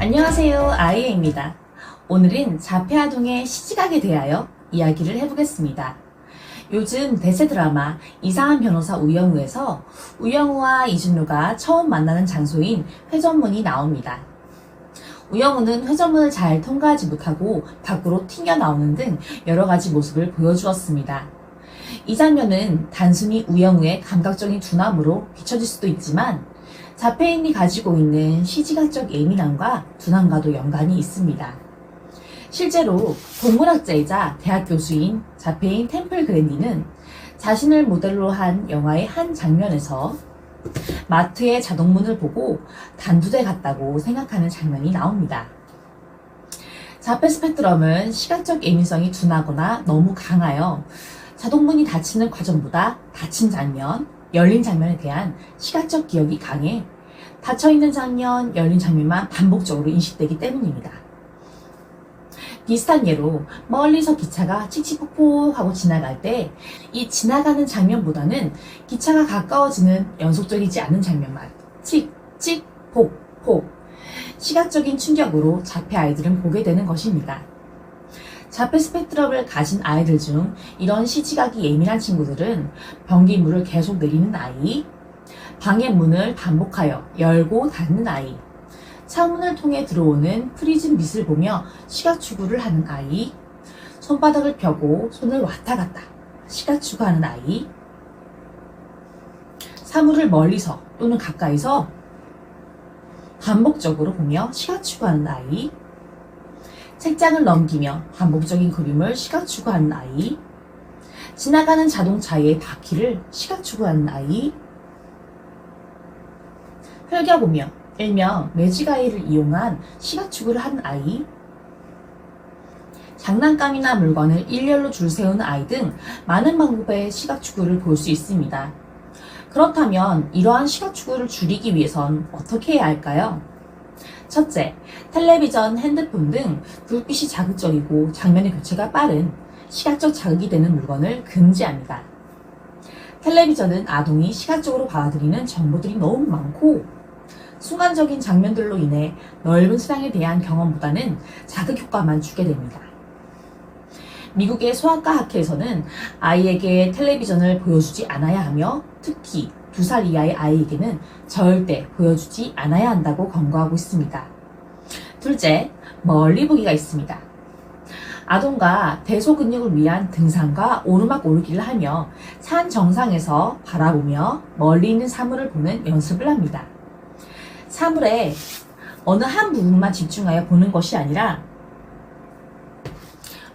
안녕하세요, 아이유입니다. 오늘은 자폐아동의 시집가게 대하여 이야기를 해보겠습니다. 요즘 대세 드라마 이상한 변호사 우영우에서 우영우와 이준우가 처음 만나는 장소인 회전문이 나옵니다. 우영우는 회전문을 잘 통과하지 못하고 밖으로 튕겨나오는 등 여러가지 모습을 보여주었습니다. 이 장면은 단순히 우영우의 감각적인 둔함으로 비춰질 수도 있지만 자폐인이 가지고 있는 시지각적 예민함과 둔함과도 연관이 있습니다. 실제로 동물학자이자 대학 교수인 자폐인 템플 그랜디는 자신을 모델로 한 영화의 한 장면에서 마트의 자동문을 보고 단두대 같다고 생각하는 장면이 나옵니다. 자폐 스펙트럼은 시각적 예민성이 둔하거나 너무 강하여 자동문이 닫히는 과정보다 닫힌 장면, 열린 장면에 대한 시각적 기억이 강해 닫혀있는 장면, 열린 장면만 반복적으로 인식되기 때문입니다. 비슷한 예로 멀리서 기차가 칙칙폭폭 하고 지나갈 때 이 지나가는 장면보다는 기차가 가까워지는 연속적이지 않은 장면만 칙칙폭폭 시각적인 충격으로 자폐 아이들은 보게 되는 것입니다. 자폐 스펙트럼을 가진 아이들 중 이런 시지각이 예민한 친구들은 변기물을 계속 내리는 아이, 방의 문을 반복하여 열고 닫는 아이, 창문을 통해 들어오는 프리즘 빛을 보며 시각 추구를 하는 아이, 손바닥을 펴고 손을 왔다 갔다 시각 추구하는 아이, 사물을 멀리서 또는 가까이서 반복적으로 보며 시각 추구하는 아이, 책장을 넘기며 반복적인 그림을 시각 추구하는 아이, 지나가는 자동차의 바퀴를 시각 추구하는 아이, 흘겨보며 일명 매직아이를 이용한 시각 추구를 하는 아이, 장난감이나 물건을 일렬로 줄 세우는 아이 등 많은 방법의 시각 추구를 볼 수 있습니다. 그렇다면 이러한 시각 추구를 줄이기 위해선 어떻게 해야 할까요? 첫째, 텔레비전, 핸드폰 등 불빛이 자극적이고 장면의 교체가 빠른 시각적 자극이 되는 물건을 금지합니다. 텔레비전은 아동이 시각적으로 받아들이는 정보들이 너무 많고 순간적인 장면들로 인해 넓은 세상에 대한 경험보다는 자극 효과만 주게 됩니다. 미국의 소아과 학회에서는 아이에게 텔레비전을 보여주지 않아야 하며 특히 2살 이하의 아이에게는 절대 보여주지 않아야 한다고 권고하고 있습니다. 둘째, 멀리 보기가 있습니다. 아동과 대소근육을 위한 등산과 오르막 오르기를 하며 산 정상에서 바라보며 멀리 있는 사물을 보는 연습을 합니다. 사물의 어느 한 부분만 집중하여 보는 것이 아니라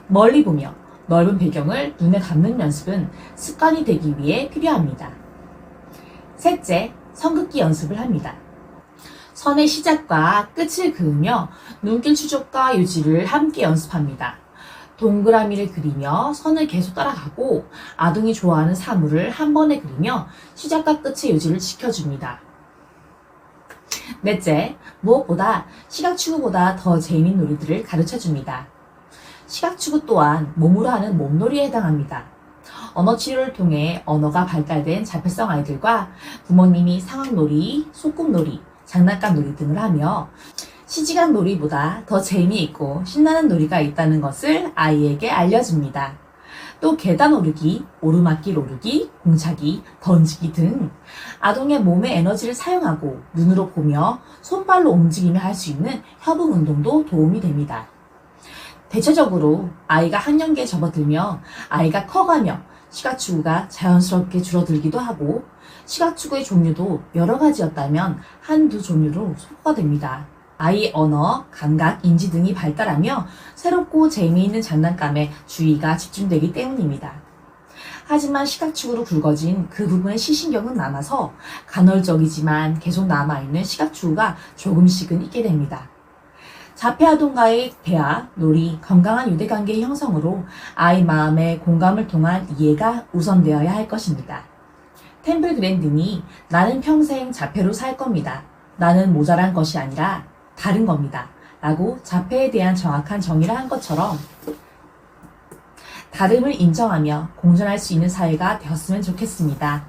멀리 보며 넓은 배경을 눈에 담는 연습은 습관이 되기 위해 필요합니다. 셋째, 선긋기 연습을 합니다. 선의 시작과 끝을 그으며 눈길 추적과 유지를 함께 연습합니다. 동그라미를 그리며 선을 계속 따라가고 아동이 좋아하는 사물을 한 번에 그리며 시작과 끝의 유지를 지켜줍니다. 넷째, 무엇보다 시각추구보다 더 재미있는 놀이들을 가르쳐줍니다. 시각추구 또한 몸으로 하는 몸놀이에 해당합니다. 언어치료를 통해 언어가 발달된 자폐성 아이들과 부모님이 상황놀이, 소꿉놀이, 장난감 놀이 등을 하며 시지각 놀이보다 더 재미있고 신나는 놀이가 있다는 것을 아이에게 알려줍니다. 또 계단 오르기, 오르막길 오르기, 공차기, 던지기 등 아동의 몸의 에너지를 사용하고 눈으로 보며 손발로 움직이며 할 수 있는 협응 운동도 도움이 됩니다. 대체적으로 아이가 학년기에 접어들며 아이가 커가며 시각추구가 자연스럽게 줄어들기도 하고 시각추구의 종류도 여러 가지였다면 한두 종류로 소거가 됩니다. 아이의 언어, 감각, 인지 등이 발달하며 새롭고 재미있는 장난감에 주의가 집중되기 때문입니다. 하지만 시각추구로 굵어진 그 부분의 시신경은 남아서 간헐적이지만 계속 남아있는 시각추구가 조금씩은 있게 됩니다. 자폐아동과의 대화, 놀이, 건강한 유대관계의 형성으로 아이 마음의 공감을 통한 이해가 우선되어야 할 것입니다. 템플 그랜딩이 나는 평생 자폐로 살 겁니다. 나는 모자란 것이 아니라 다른 겁니다. 라고 자폐에 대한 정확한 정의를 한 것처럼 다름을 인정하며 공존할 수 있는 사회가 되었으면 좋겠습니다.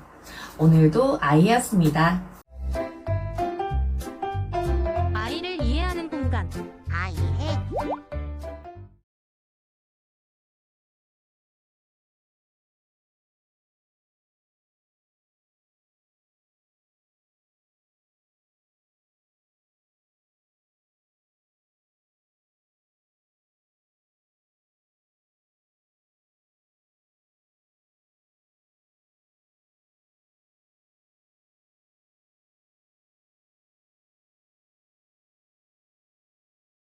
오늘도 아이였습니다. 아이를 이해하는 공간 시간